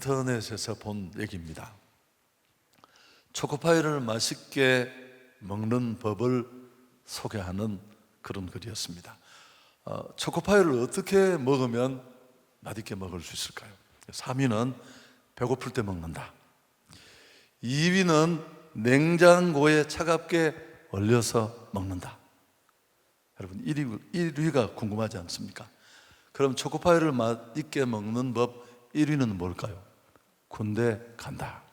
인터넷에서 본 얘기입니다. 초코파이를 맛있게 먹는 법을 소개하는 그런 글이었습니다. 초코파이를 어떻게 먹으면 맛있게 먹을 수 있을까요? 3위는 배고플 때 먹는다. 2위는 냉장고에 차갑게 얼려서 먹는다. 여러분 1위가 궁금하지 않습니까? 그럼 초코파이를 맛있게 먹는 법 1위는 뭘까요? 군대 간다.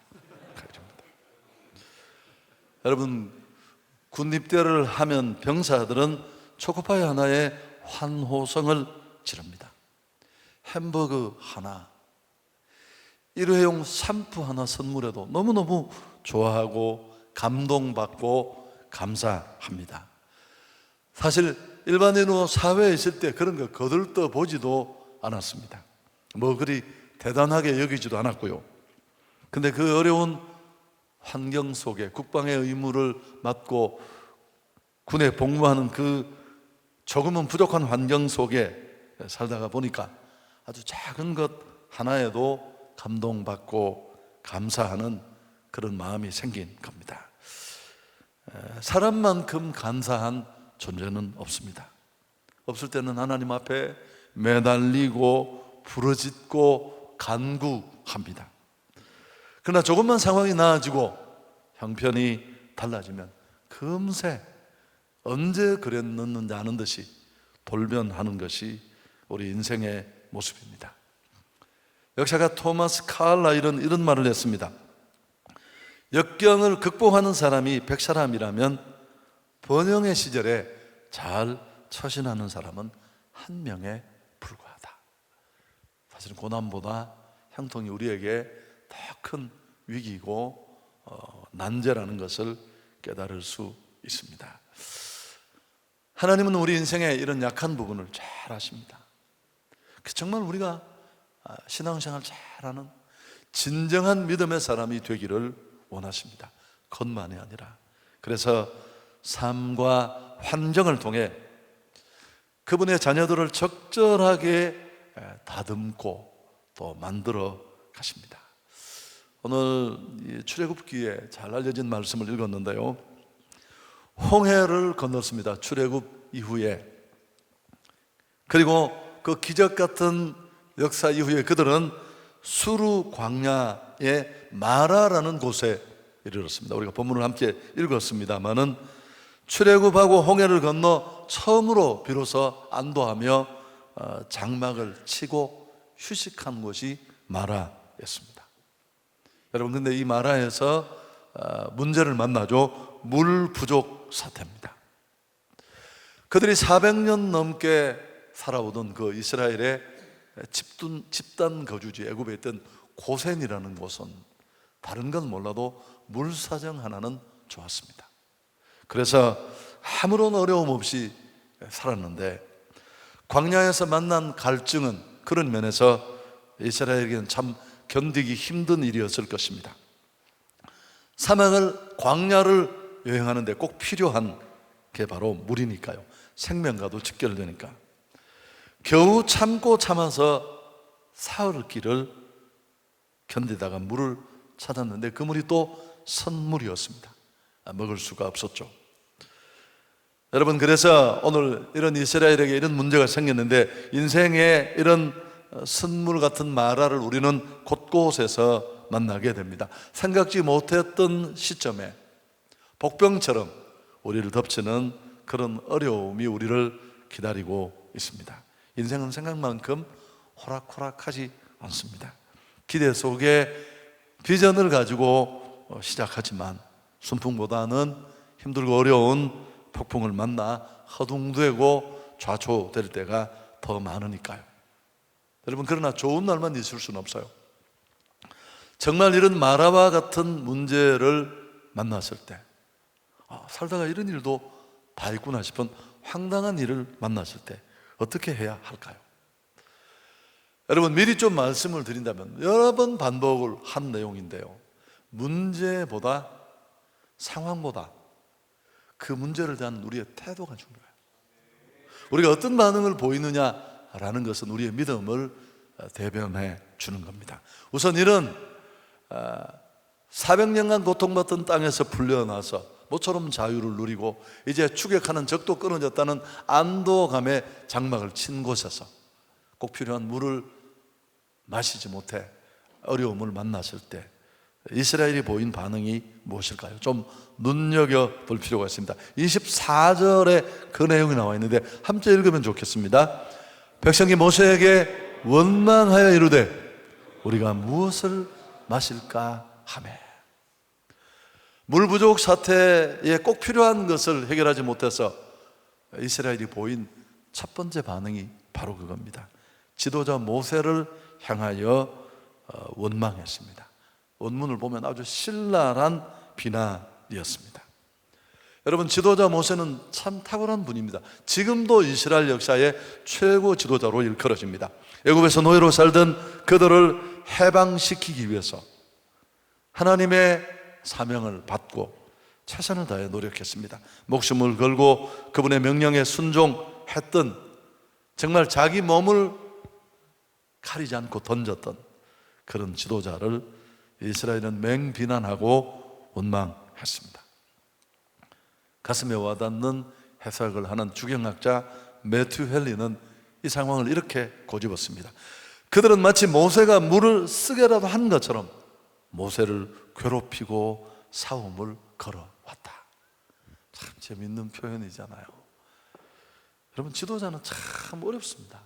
여러분, 군 입대를 하면 병사들은 초코파이 하나에 환호성을 지릅니다. 햄버거 하나, 일회용 샴푸 하나 선물해도 너무너무 좋아하고 감동받고 감사합니다. 사실 일반인으로 사회에 있을 때 그런 거 거들떠 보지도 않았습니다. 뭐 그리 대단하게 여기지도 않았고요. 근데 그 어려운 환경 속에 국방의 의무를 맡고 군에 복무하는 그 조금은 부족한 환경 속에 살다가 보니까 아주 작은 것 하나에도 감동받고 감사하는 그런 마음이 생긴 겁니다. 사람만큼 감사한 존재는 없습니다. 없을 때는 하나님 앞에 매달리고 부르짖고 간구합니다. 그러나 조금만 상황이 나아지고 형편이 달라지면 금세 언제 그랬는지 아는 듯이 돌변하는 것이 우리 인생의 모습입니다. 역사가 토마스 칼라일은 이런 말을 했습니다. 역경을 극복하는 사람이 100사람이라면 번영의 시절에 잘 처신하는 사람은 한 명에 불과하다. 사실은 고난보다 형통이 우리에게 더 큰 위기이고 난제라는 것을 깨달을 수 있습니다. 하나님은 우리 인생의 이런 약한 부분을 잘 아십니다. 정말 우리가 신앙생활 잘하는 진정한 믿음의 사람이 되기를 원하십니다. 것만이 아니라. 그래서 삶과 환경을 통해 그분의 자녀들을 적절하게 다듬고 또 만들어 가십니다. 오늘 출애굽기에 잘 알려진 말씀을 읽었는데요, 홍해를 건넜습니다. 출애굽 이후에. 그리고 그 기적 같은 역사 이후에 그들은 수르 광야의 마라라는 곳에 이르렀습니다. 우리가 본문을 함께 읽었습니다마는 출애굽하고 홍해를 건너 처음으로 비로소 안도하며 장막을 치고 휴식한 곳이 마라였습니다. 여러분, 근데 이 마라에서 문제를 만나죠. 물 부족 사태입니다. 그들이 400년 넘게 살아오던 그 이스라엘의 집단 거주지 애굽에 있던 고센이라는 곳은 다른 건 몰라도 물 사정 하나는 좋았습니다. 그래서 아무런 어려움 없이 살았는데 광야에서 만난 갈증은 그런 면에서 이스라엘에게는 참 견디기 힘든 일이었을 것입니다. 사막을 광야를 여행하는데 꼭 필요한 게 바로 물이니까요. 생명과도 직결되니까 겨우 참고 참아서 사흘 길을 견디다가 물을 찾았는데 그 물이 또 선물이었습니다. 먹을 수가 없었죠. 여러분, 그래서 오늘 이런 이스라엘에게 이런 문제가 생겼는데 인생에 이런 선물 같은 마라를 우리는 곳곳에서 만나게 됩니다. 생각지 못했던 시점에 복병처럼 우리를 덮치는 그런 어려움이 우리를 기다리고 있습니다. 인생은 생각만큼 호락호락하지 않습니다. 기대 속에 비전을 가지고 시작하지만 순풍보다는 힘들고 어려운 폭풍을 만나 허둥대고 좌초될 때가 더 많으니까요. 여러분, 그러나 좋은 날만 있을 수는 없어요. 정말 이런 마라와 같은 문제를 만났을 때 살다가 이런 일도 다 있구나 싶은 황당한 일을 만났을 때 어떻게 해야 할까요? 여러분, 미리 좀 말씀을 드린다면 여러 번 반복을 한 내용인데요, 문제보다 상황보다 그 문제를 대한 우리의 태도가 중요해요. 우리가 어떤 반응을 보이느냐라는 것은 우리의 믿음을 대변해 주는 겁니다. 우선 이런 400년간 고통받던 땅에서 풀려나서 모처럼 자유를 누리고 이제 추격하는 적도 끊어졌다는 안도감에 장막을 친 곳에서 꼭 필요한 물을 마시지 못해 어려움을 만났을 때 이스라엘이 보인 반응이 무엇일까요? 좀 눈여겨볼 필요가 있습니다. 24절에 그 내용이 나와 있는데 함께 읽으면 좋겠습니다. 백성이 모세에게 원망하여 이르되 우리가 무엇을 마실까 하매. 물 부족 사태에 꼭 필요한 것을 해결하지 못해서 이스라엘이 보인 첫 번째 반응이 바로 그겁니다. 지도자 모세를 향하여 원망했습니다. 원문을 보면 아주 신랄한 비난이었습니다. 여러분, 지도자 모세는 참 탁월한 분입니다. 지금도 이스라엘 역사의 최고 지도자로 일컬어집니다. 애굽에서 노예로 살던 그들을 해방시키기 위해서 하나님의 사명을 받고 최선을 다해 노력했습니다. 목숨을 걸고 그분의 명령에 순종했던, 정말 자기 몸을 가리지 않고 던졌던 그런 지도자를 이스라엘은 맹비난하고 원망했습니다. 가슴에 와닿는 해석을 하는 주경학자 매튜 헨리는 이 상황을 이렇게 고집었습니다. 그들은 마치 모세가 물을 쓰게라도 한 것처럼 모세를 괴롭히고 싸움을 걸어왔다. 참 재밌는 표현이잖아요. 여러분, 지도자는 참 어렵습니다.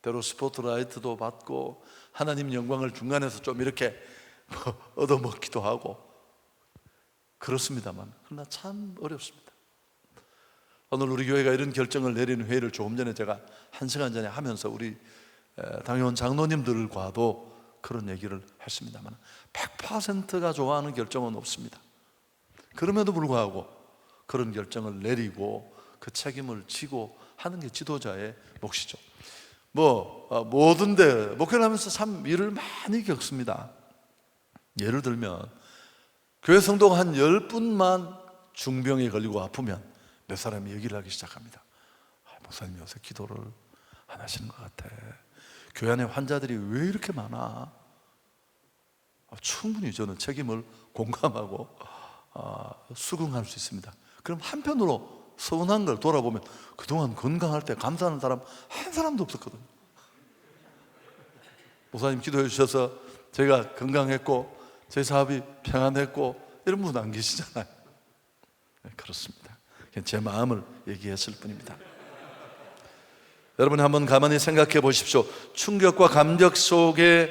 때로 스포트라이트도 받고 하나님 영광을 중간에서 좀 이렇게 얻어먹기도 하고 그렇습니다만, 그러나 참 어렵습니다. 오늘 우리 교회가 이런 결정을 내리는 회의를 조금 전에 제가 1시간 전에 하면서 우리 당회원 장로님들과도 그런 얘기를 했습니다만 100%가 좋아하는 결정은 없습니다. 그럼에도 불구하고 그런 결정을 내리고 그 책임을 지고 하는 게 지도자의 몫이죠. 뭐든데 목회를 하면서 참 일을 많이 겪습니다. 예를 들면 교회 성도가 한 10분만 중병에 걸리고 아프면 몇 사람이 얘기를 하기 시작합니다. 목사님 요새 기도를 안 하시는 것 같아. 교회 안에 환자들이 왜 이렇게 많아? 충분히 저는 책임을 공감하고 수긍할 수 있습니다. 그럼 한편으로 서운한 걸 돌아보면 그동안 건강할 때 감사하는 사람 한 사람도 없었거든요. 목사님 기도해 주셔서 제가 건강했고 제 사업이 평안했고 이런 분 안 계시잖아요. 네, 그렇습니다. 그냥 제 마음을 얘기했을 뿐입니다. 여러분, 한번 가만히 생각해 보십시오. 충격과 감격 속에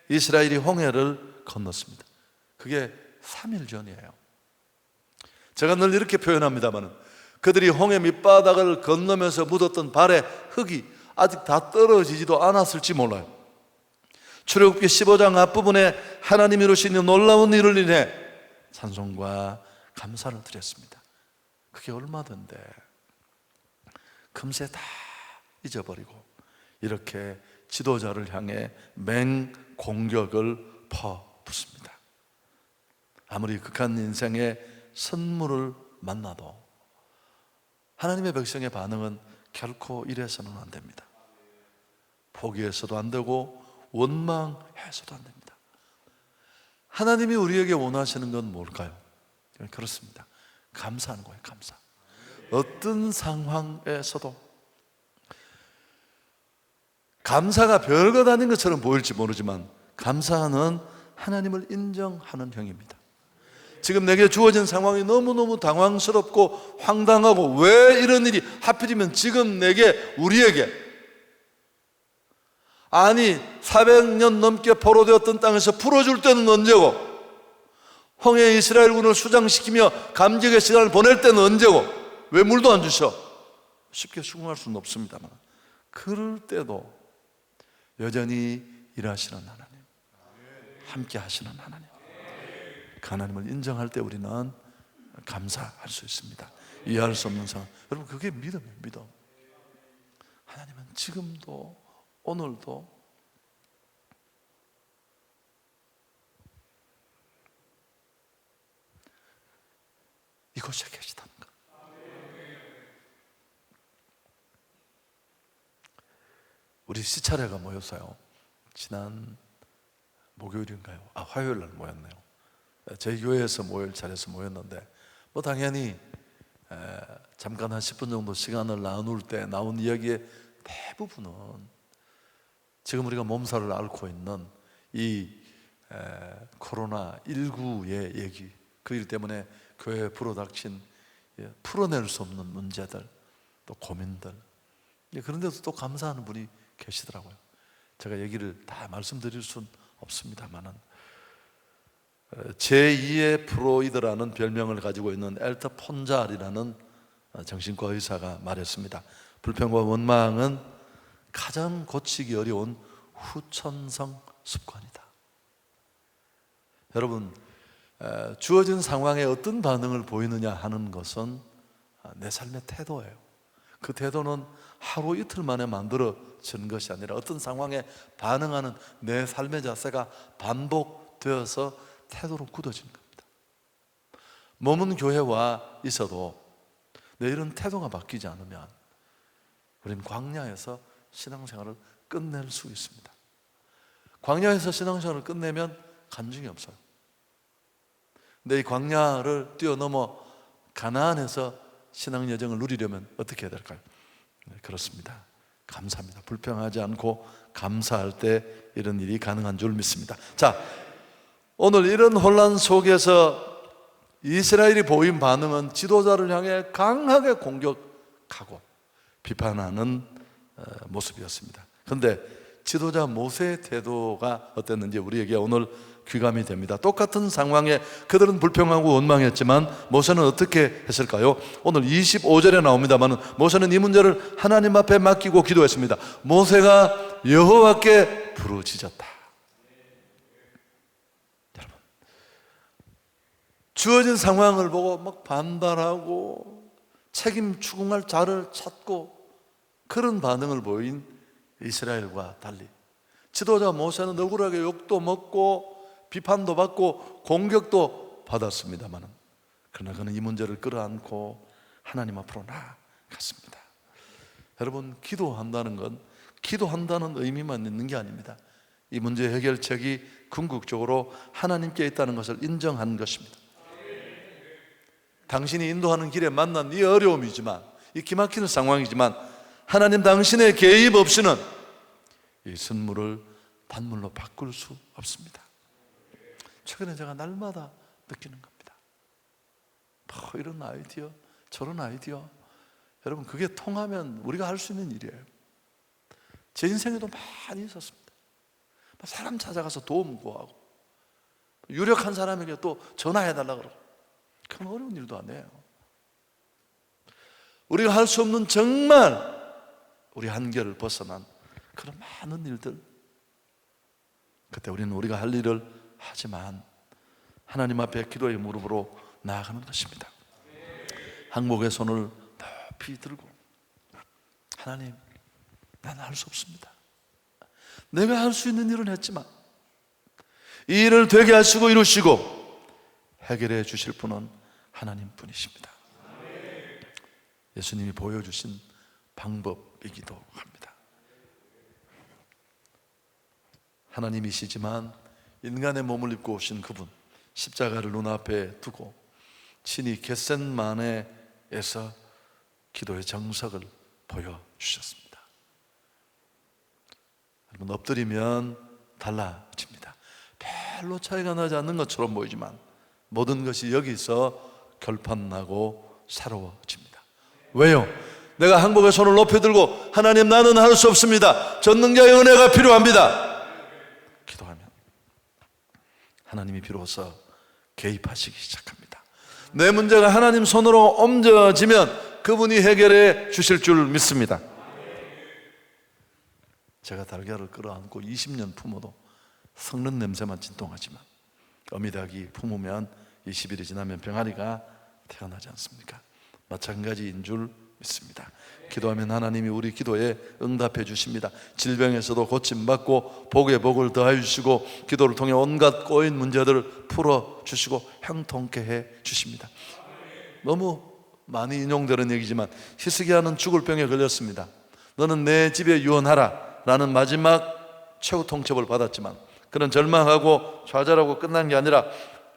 이스라엘이 홍해를 건넜습니다. 그게 3일 전이에요. 제가 늘 이렇게 표현합니다만 그들이 홍해 밑바닥을 건너면서 묻었던 발의 흙이 아직 다 떨어지지도 않았을지 몰라요. 출애굽기 15장 앞부분에 하나님이 이루시는 놀라운 일을 인해 찬송과 감사를 드렸습니다. 그게 얼마던데 금세 다 잊어버리고 이렇게 지도자를 향해 맹공격을 퍼붓습니다. 아무리 극한 인생의 선물을 만나도 하나님의 백성의 반응은 결코 이래서는 안 됩니다. 포기해서도 안 되고 원망해서도 안 됩니다. 하나님이 우리에게 원하시는 건 뭘까요? 그렇습니다. 감사하는 거예요. 감사. 어떤 상황에서도 감사가 별것 아닌 것처럼 보일지 모르지만 감사는 하나님을 인정하는 행위입니다. 지금 내게 주어진 상황이 너무너무 당황스럽고 황당하고 왜 이런 일이 하필이면 지금 내게 우리에게 아니 400년 넘게 포로되었던 땅에서 풀어줄 때는 언제고 홍해 이스라엘군을 수장시키며 감격의 시간을 보낼 때는 언제고 왜 물도 안 주셔? 쉽게 수긍할 수는 없습니다만 그럴 때도 여전히 일하시는 하나님, 함께 하시는 하나님, 그 하나님을 인정할 때 우리는 감사할 수 있습니다. 이해할 수 없는 상황. 여러분, 그게 믿음이에요. 믿음. 하나님은 지금도 오늘도 이곳에 계시다는 것. 우리 시차례가 모였어요. 지난 목요일인가요? 화요일 날 모였네요. 저희 교회에서 모일 자리에서 모였는데 당연히 잠깐 한 10분 정도 시간을 나눌 때 나온 이야기의 대부분은 지금 우리가 몸살을 앓고 있는 이 코로나19의 얘기, 그 일 때문에 교회에 불어닥친 풀어낼 수 없는 문제들, 또 고민들, 그런데도 또 감사하는 분이 계시더라고요. 제가 얘기를 다 말씀드릴 수는 없습니다만은 제2의 프로이드라는 별명을 가지고 있는 엘터 폰잘이라는 정신과 의사가 말했습니다. 불평과 원망은 가장 고치기 어려운 후천성 습관이다. 여러분, 주어진 상황에 어떤 반응을 보이느냐 하는 것은 내 삶의 태도예요. 그 태도는 하루 이틀 만에 만들어지는 것이 아니라 어떤 상황에 반응하는 내 삶의 자세가 반복되어서 태도로 굳어지는 겁니다. 몸은 교회와 있어도 내일은 태도가 바뀌지 않으면 우리는 광야에서 신앙생활을 끝낼 수 있습니다. 광야에서 신앙생활을 끝내면 간증이 없어요. 근데 이 광야를 뛰어넘어 가나안에서 신앙 여정을 누리려면 어떻게 해야 될까요? 그렇습니다. 감사합니다. 불평하지 않고 감사할 때 이런 일이 가능한 줄 믿습니다. 자, 오늘 이런 혼란 속에서 이스라엘이 보인 반응은 지도자를 향해 강하게 공격하고 비판하는 모습이었습니다. 그런데 지도자 모세의 태도가 어땠는지 우리에게 오늘 귀감이 됩니다. 똑같은 상황에 그들은 불평하고 원망했지만 모세는 어떻게 했을까요? 오늘 25절에 나옵니다만 모세는 이 문제를 하나님 앞에 맡기고 기도했습니다. 모세가 여호와께 부르짖었다. 여러분, 주어진 상황을 보고 막 반발하고 책임 추궁할 자를 찾고 그런 반응을 보인 이스라엘과 달리 지도자 모세는 억울하게 욕도 먹고 비판도 받고 공격도 받았습니다만 그러나 그는 이 문제를 끌어안고 하나님 앞으로 나아갔습니다. 여러분, 기도한다는 건 기도한다는 의미만 있는 게 아닙니다. 이 문제 해결책이 궁극적으로 하나님께 있다는 것을 인정한 것입니다. 당신이 인도하는 길에 만난 이 어려움이지만, 이 기막히는 상황이지만 하나님 당신의 개입 없이는 이 선물을 단물로 바꿀 수 없습니다. 최근에 제가 날마다 느끼는 겁니다. 이런 아이디어, 저런 아이디어, 여러분, 그게 통하면 우리가 할 수 있는 일이에요. 제 인생에도 많이 있었습니다. 사람 찾아가서 도움 구하고 유력한 사람에게 또 전화해달라고 그러고, 그건 어려운 일도 아니에요. 우리가 할 수 없는 정말 우리 한계를 벗어난 그런 많은 일들, 그때 우리는 우리가 할 일을 하지만 하나님 앞에 기도의 무릎으로 나아가는 것입니다. 항복의 손을 높이 들고, 하나님, 나는 할 수 없습니다. 내가 할 수 있는 일은 했지만 이 일을 되게 하시고 이루시고 해결해 주실 분은 하나님 뿐이십니다. 예수님이 보여주신 방법이기도 합니다. 하나님이시지만 인간의 몸을 입고 오신 그분, 십자가를 눈앞에 두고 친히 겟셋마네에서 기도의 정석을 보여주셨습니다. 여러분, 엎드리면 달라집니다. 별로 차이가 나지 않는 것처럼 보이지만 모든 것이 여기서 결판나고 새로워집니다. 왜요? 내가 항복의 손을 높이 들고 하나님, 나는 할 수 없습니다. 전능자의 은혜가 필요합니다. 기도하면 하나님이 비로소 개입하시기 시작합니다. 내 문제가 하나님 손으로 옮겨지면 그분이 해결해 주실 줄 믿습니다. 제가 달걀을 끌어안고 20년 품어도 썩는 냄새만 진동하지만 어미닭이 품으면 20일이 지나면 병아리가 태어나지 않습니까? 마찬가지인 줄 믿습니다. 기도하면 하나님이 우리 기도에 응답해 주십니다. 질병에서도 고침받고 복에 복을 더하여 주시고 기도를 통해 온갖 꼬인 문제들을 풀어주시고 형통케 해 주십니다. 너무 많이 인용되는 얘기지만 히스기야는 죽을 병에 걸렸습니다. 너는 내 집에 유언하라 라는 마지막 최후 통첩을 받았지만 그는 절망하고 좌절하고 끝난 게 아니라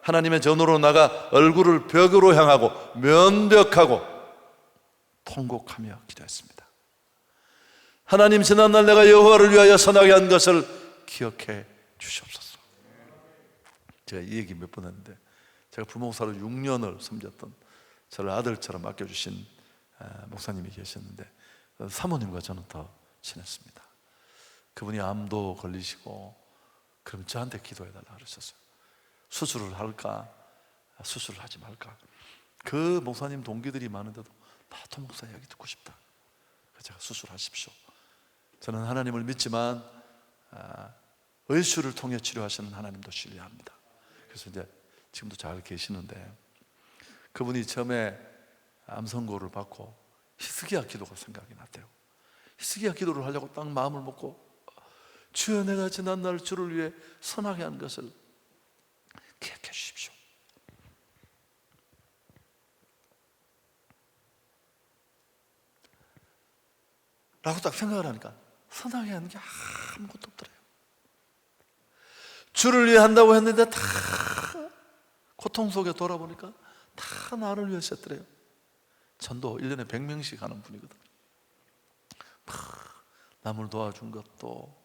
하나님의 전으로 나가 얼굴을 벽으로 향하고 면벽하고 통곡하며 기도했습니다. 하나님, 지난날 내가 여호와를 위하여 선하게 한 것을 기억해 주시옵소서. 제가 이 얘기 몇 번 했는데, 제가 부목사로 6년을 섬겼던 저를 아들처럼 맡겨주신 목사님이 계셨는데, 사모님과 저는 더 친했습니다. 그분이 암도 걸리시고, 그럼 저한테 기도해달라 그러셨어요. 수술을 할까, 수술을 하지 말까. 그 목사님 동기들이 많은데도 나도 목사 이야기 듣고 싶다. 그래서 제가 수술하십시오. 저는 하나님을 믿지만 의술을 통해 치료하시는 하나님도 신뢰합니다. 그래서 이제 지금도 잘 계시는데, 그분이 처음에 암 선고를 받고 히스기야 기도가 생각이 났대요. 히스기야 기도를 하려고 딱 마음을 먹고, 주여 내가 지난날 주를 위해 선하게 한 것을 기억해 주십시오. 라고 딱 생각을 하니까 선하게 하는 게 아무것도 없더래요. 주를 위해 한다고 했는데 다 고통 속에 돌아보니까 다 나를 위해 썼더래요. 전도 1년에 100명씩 하는 분이거든. 남을 도와준 것도.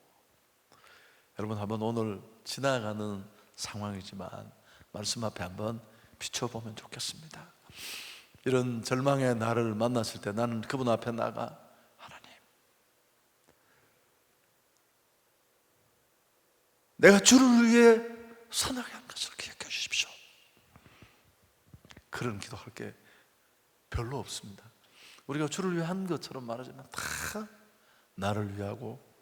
여러분, 한번 오늘 지나가는 상황이지만 말씀 앞에 한번 비춰보면 좋겠습니다. 이런 절망의 나를 만났을 때 나는 그분 앞에 나가, 하나님, 내가 주를 위해 선하게 한 것을 기억해 주십시오. 그런 기도할 게 별로 없습니다. 우리가 주를 위해 한 것처럼 말하자면 다 나를 위하고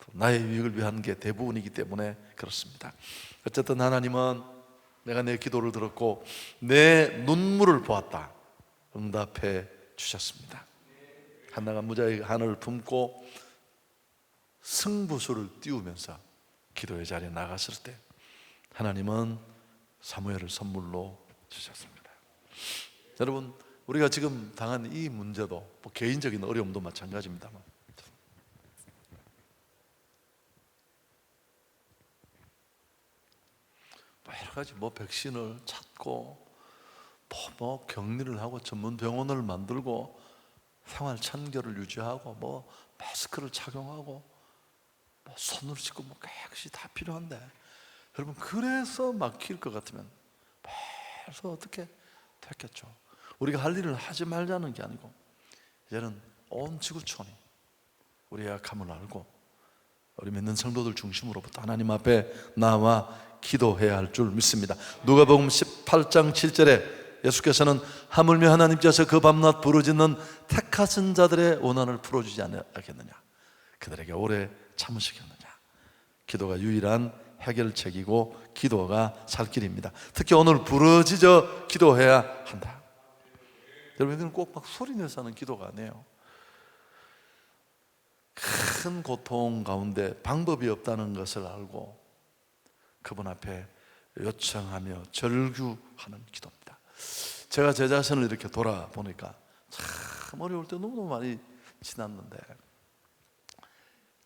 또 나의 유익을 위한 게 대부분이기 때문에 그렇습니다. 어쨌든 하나님은 내가 내 기도를 들었고 내 눈물을 보았다, 응답해 주셨습니다. 한나가 무자의 한을 품고 승부수를 띄우면서 기도의 자리에 나갔을 때 하나님은 사무엘을 선물로 주셨습니다. 여러분, 우리가 지금 당한 이 문제도 뭐 개인적인 어려움도 마찬가지입니다만, 여러 가지 백신을 찾고 격리를 하고 전문 병원을 만들고 생활 청결을 유지하고 마스크를 착용하고 손을 씻고 깨끗이 다 필요한데, 여러분, 그래서 막힐 것 같으면 벌써 어떻게 됐겠죠. 우리가 할 일을 하지 말자는 게 아니고 이제는 온 지구촌이 우리의 약함을 알고 우리 믿는 성도들 중심으로부터 하나님 앞에 나와 기도해야 할 줄 믿습니다. 누가복음 18장 7절에 예수께서는 하물며 하나님께서 그 밤낮 부르짖는 택하신 자들의 원한을 풀어주지 않겠느냐, 그들에게 오래 참으시겠느냐. 기도가 유일한 해결책이고 기도가 살 길입니다. 특히 오늘 부르짖어 기도해야 한다. 여러분, 이건 꼭 소리 내서 하는 기도가 아니에요. 큰 고통 가운데 방법이 없다는 것을 알고 그분 앞에 요청하며 절규하는 기도입니다. 제가 제 자신을 이렇게 돌아보니까 참 어려울 때 너무너무 많이 지났는데,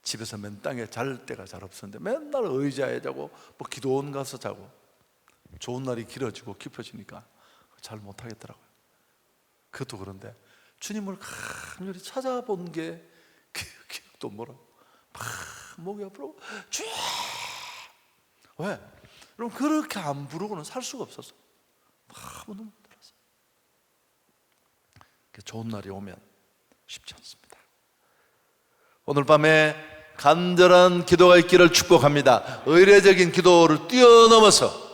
집에서 맨 땅에 잘 때가 잘 없었는데 맨날 의자에 자고 기도원 가서 자고, 좋은 날이 길어지고 깊어지니까 잘 못하겠더라고요. 그것도 그런데 주님을 간절히 찾아본 게 기억도 뭐라고 목이 앞으로 주여. 왜? 여러분, 그렇게 안 부르고는 살 수가 없었어. 너무 힘들었어. 좋은 날이 오면 쉽지 않습니다. 오늘 밤에 간절한 기도가 있기를 축복합니다. 의례적인 기도를 뛰어넘어서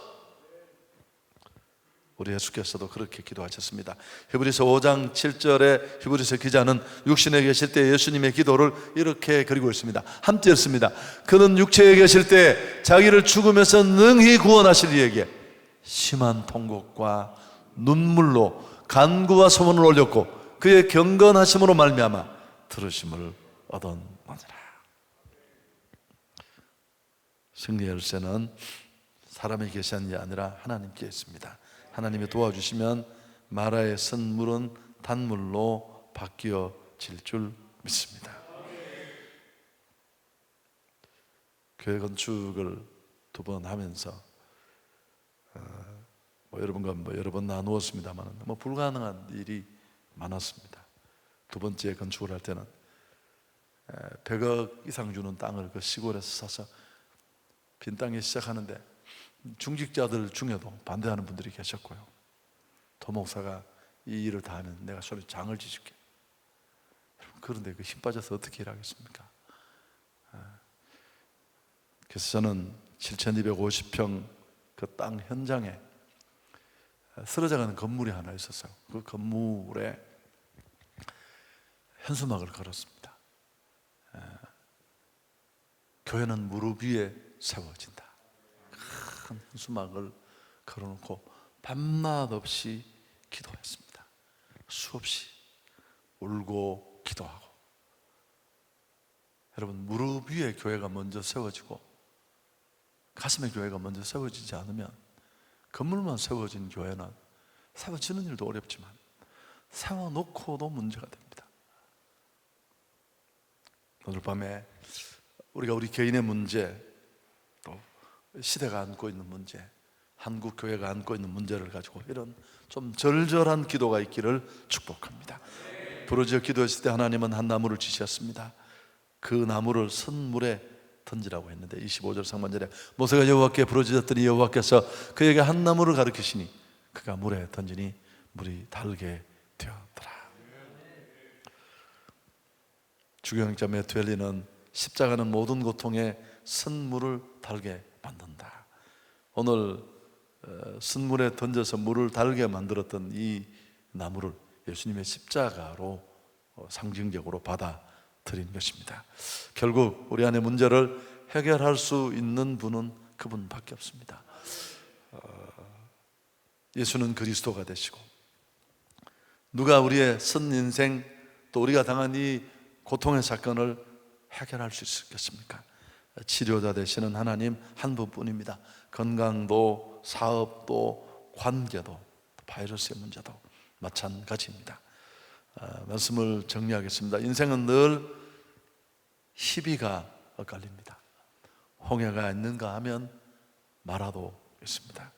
우리 예수께서도 그렇게 기도하셨습니다. 히브리서 5장 7절에 히브리서 기자는 육신에 계실 때 예수님의 기도를 이렇게 그리고 있습니다. 함께 읽습니다. 그는 육체에 계실 때 자기를 죽음에서 능히 구원하실 이에게 심한 통곡과 눈물로 간구와 소원을 올렸고 그의 경건하심으로 말미암아 들으심을 얻었느니라. 승리의 열쇠는 사람에 계신 게 아니라 하나님께 있습니다. 하나님이 도와주시면 마라의 쓴물은 단물로 바뀌어질 줄 믿습니다. 교회 건축을 2번 하면서 여러분과 여러 번 나누었습니다만 불가능한 일이 많았습니다. 2번째 건축을 할 때는 100억 이상 주는 땅을 그 시골에서 사서 빈 땅에 시작하는데 중직자들 중에도 반대하는 분들이 계셨고요. 도목사가 이 일을 다 하면 내가 손에 장을 지줄게. 그런데 그 힘 빠져서 어떻게 일하겠습니까? 그래서 저는 7,250평 그 땅 현장에 쓰러져가는 건물이 하나 있었어요. 그 건물에 현수막을 걸었습니다. 교회는 무릎 위에 세워진다. 큰 현수막을 걸어놓고 밤낮 없이 기도했습니다. 수없이 울고 기도하고. 여러분, 무릎 위에 교회가 먼저 세워지고 가슴에 교회가 먼저 세워지지 않으면 건물만 세워진 교회는 세워지는 일도 어렵지만 세워놓고도 문제가 됩니다. 오늘 밤에 우리가 우리 개인의 문제, 또 시대가 안고 있는 문제, 한국 교회가 안고 있는 문제를 가지고 이런 좀 절절한 기도가 있기를 축복합니다. 부르짖어 기도했을 때 하나님은 한 나무를 지셨습니다. 그 나무를 선물에 던지라고 했는데 25절 상반절에 모세가 여호와께 부르짖었더니 여호와께서 그에게 한 나무를 가르치시니 그가 물에 던지니 물이 달게 되었더라. 주경자 메투엘리는 십자가는 모든 고통에 선물을 달게 만든다. 오늘 선물에 던져서 물을 달게 만들었던 이 나무를 예수님의 십자가로 상징적으로 받아들인 것입니다. 결국 우리 안의 문제를 해결할 수 있는 분은 그분밖에 없습니다. 예수는 그리스도가 되시고 누가 우리의 선 인생 또 우리가 당한 이 고통의 사건을 해결할 수 있겠습니까? 치료자 되시는 하나님 한 분뿐입니다. 건강도 사업도 관계도 바이러스의 문제도 마찬가지입니다. 말씀을 정리하겠습니다. 인생은 늘 희비가 엇갈립니다. 홍해가 있는가 하면 마라도 있습니다.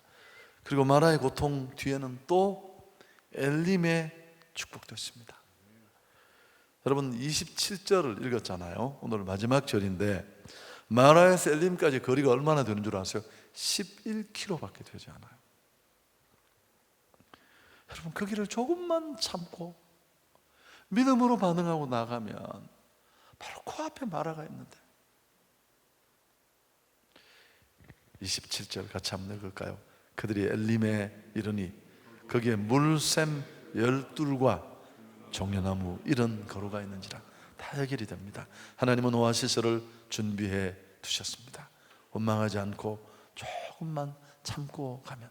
그리고 마라의 고통 뒤에는 또 엘림의 축복도 있습니다. 여러분 27절을 읽었잖아요. 오늘 마지막 절인데 마라에서 엘림까지 거리가 얼마나 되는 줄 아세요? 11km밖에 되지 않아요. 여러분 그 길을 조금만 참고 믿음으로 반응하고 나가면 바로 코앞에 마라가 있는데 27절 같이 한번 읽을까요? 그들이 엘림에 이르니 거기에 물샘 12과 종려나무 이런 거루가 있는지라. 다 해결이 됩니다. 하나님은 오아시스를 준비해 두셨습니다. 원망하지 않고 조금만 참고 가면.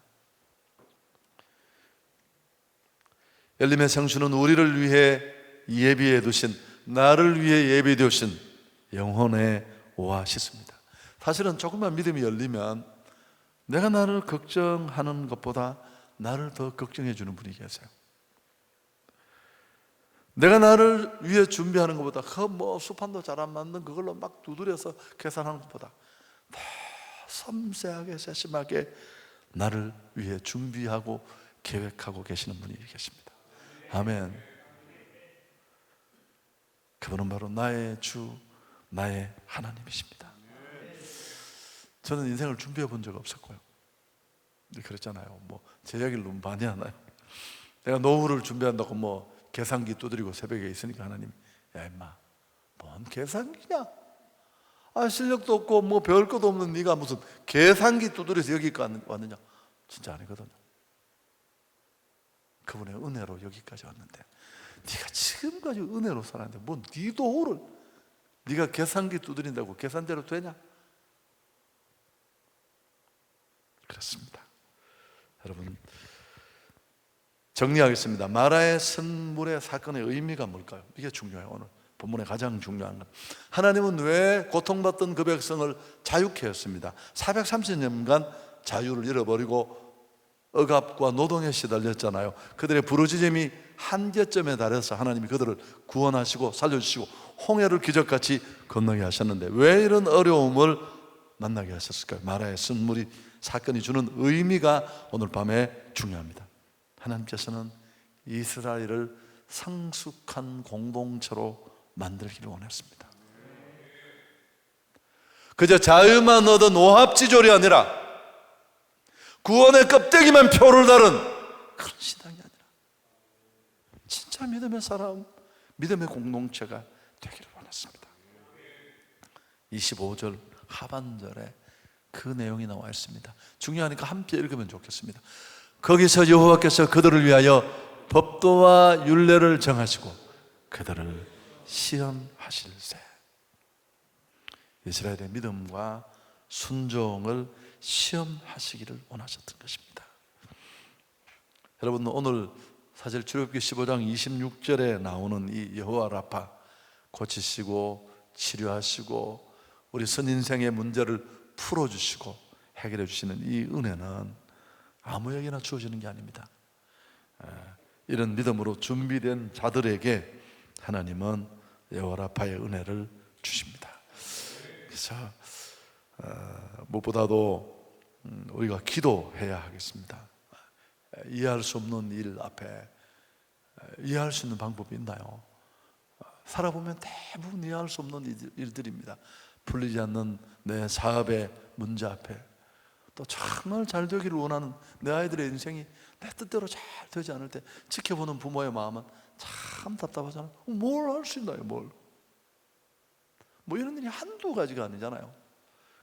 엘림의 성수는 우리를 위해 예비해 두신, 나를 위해 예비해 두신 영혼의 오아시스입니다. 사실은 조금만 믿음이 열리면 내가 나를 걱정하는 것보다 나를 더 걱정해 주는 분이 계세요. 내가 나를 위해 준비하는 것보다 그 수판도 잘 안 맞는 그걸로 막 두드려서 계산하는 것보다 더 섬세하게 세심하게 나를 위해 준비하고 계획하고 계시는 분이 계십니다. 아멘. 그분은 바로 나의 주, 나의 하나님이십니다. 저는 인생을 준비해 본 적 없었고요. 그랬잖아요. 제 이야기를 너무 많이 하나요? 내가 노후를 준비한다고 계산기 두드리고 새벽에 있으니까 하나님, 야 임마, 뭔 계산기냐? 실력도 없고 배울 것도 없는 네가 무슨 계산기 두드려서 여기까지 왔느냐? 진짜 아니거든요. 그분의 은혜로 여기까지 왔는데 네가 지금까지 은혜로 살았는데 네 도를 네가 계산기 두드린다고 계산대로 되냐? 그렇습니다. 여러분 정리하겠습니다. 마라의 선물의 사건의 의미가 뭘까요? 이게 중요해요. 오늘 본문의 가장 중요한 건 하나님은 왜 고통받던 그 백성을 자유케 했습니다. 430년간 자유를 잃어버리고 억압과 노동에 시달렸잖아요. 그들의 부르짖음이 한계점에 달해서 하나님이 그들을 구원하시고 살려주시고 홍해를 기적같이 건너게 하셨는데 왜 이런 어려움을 만나게 하셨을까요? 마라의 쓴물이 사건이 주는 의미가 오늘 밤에 중요합니다. 하나님께서는 이스라엘을 성숙한 공동체로 만들기를 원했습니다. 그저 자유만 얻은 오합지졸이 아니라 구원의 껍데기만 표를 다른 그런 신앙이 아니라 진짜 믿음의 사람, 믿음의 공동체가 되기를 원했습니다. 25절 하반절에 그 내용이 나와 있습니다. 중요하니까 함께 읽으면 좋겠습니다. 거기서 여호와께서 그들을 위하여 법도와 율례를 정하시고 그들을 시험하실세. 이스라엘의 믿음과 순종을 시험하시기를 원하셨던 것입니다. 여러분, 오늘 사실 출애굽기 15장 26절에 나오는 이 여호와 라파, 고치시고 치료하시고 우리 선인생의 문제를 풀어주시고 해결해 주시는 이 은혜는 아무에게나 주어지는 게 아닙니다. 이런 믿음으로 준비된 자들에게 하나님은 여호와 라파의 은혜를 주십니다. 그래서 무엇보다도 우리가 기도해야 하겠습니다. 이해할 수 없는 일 앞에 이해할 수 있는 방법이 있나요? 살아보면 대부분 이해할 수 없는 일들입니다. 풀리지 않는 내 사업의 문제 앞에, 또 정말 잘 되기를 원하는 내 아이들의 인생이 내 뜻대로 잘 되지 않을 때 지켜보는 부모의 마음은 참 답답하잖아요. 뭘 할 수 있나요? 뭐 이런 일이 한두 가지가 아니잖아요.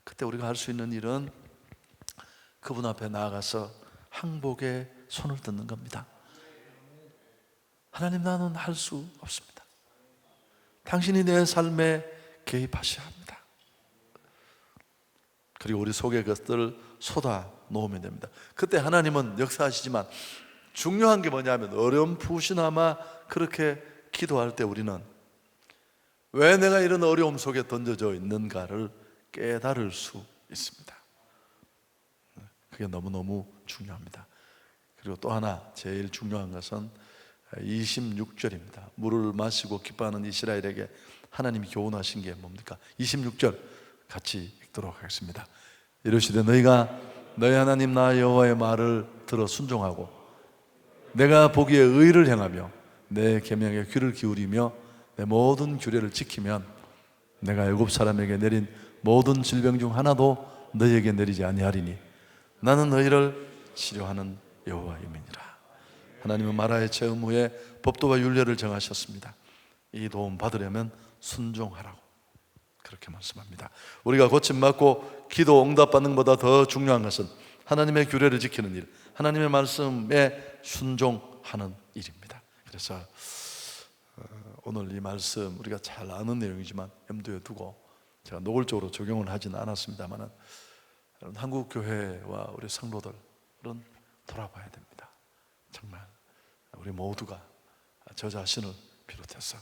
그때 우리가 할 수 있는 일은 그분 앞에 나아가서 항복에 손을 뜯는 겁니다. 하나님, 나는 할 수 없습니다. 당신이 내 삶에 개입하셔야 합니다. 그리고 우리 속에 그것들을 쏟아 놓으면 됩니다. 그때 하나님은 역사하시지만 중요한 게 뭐냐면 어렴풋이나마 그렇게 기도할 때 우리는 왜 내가 이런 어려움 속에 던져져 있는가를 깨달을 수 있습니다. 그게 너무너무 중요합니다. 그리고 또 하나 제일 중요한 것은 26절입니다. 물을 마시고 기뻐하는 이스라엘에게 하나님이 교훈하신 게 뭡니까? 26절 같이 읽도록 하겠습니다. 이르시되 너희가 너희 하나님 나 여호와의 말을 들어 순종하고 내가 보기에 의를 행하며 내 계명에 귀를 기울이며 내 모든 규례를 지키면 내가 애굽 사람에게 내린 모든 질병 중 하나도 너희에게 내리지 아니하리니 나는 너희를 치료하는 여호와임이니라. 하나님은 마라의 체험 후에 법도와 율례를 정하셨습니다. 이 도움 받으려면 순종하라고 그렇게 말씀합니다. 우리가 고침받고 기도 응답받는 것보다 더 중요한 것은 하나님의 규례를 지키는 일, 하나님의 말씀에 순종하는 일입니다. 그래서 오늘 이 말씀 우리가 잘 아는 내용이지만 염두에 두고 제가 노골적으로 적용을 하지는 않았습니다만 한국 교회와 우리 성도들은 돌아봐야 됩니다. 정말 우리 모두가 저 자신을 비롯해서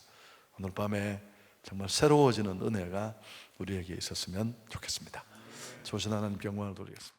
오늘 밤에 정말 새로워지는 은혜가 우리에게 있었으면 좋겠습니다. 조신 하나님께 영광을 돌리겠습니다.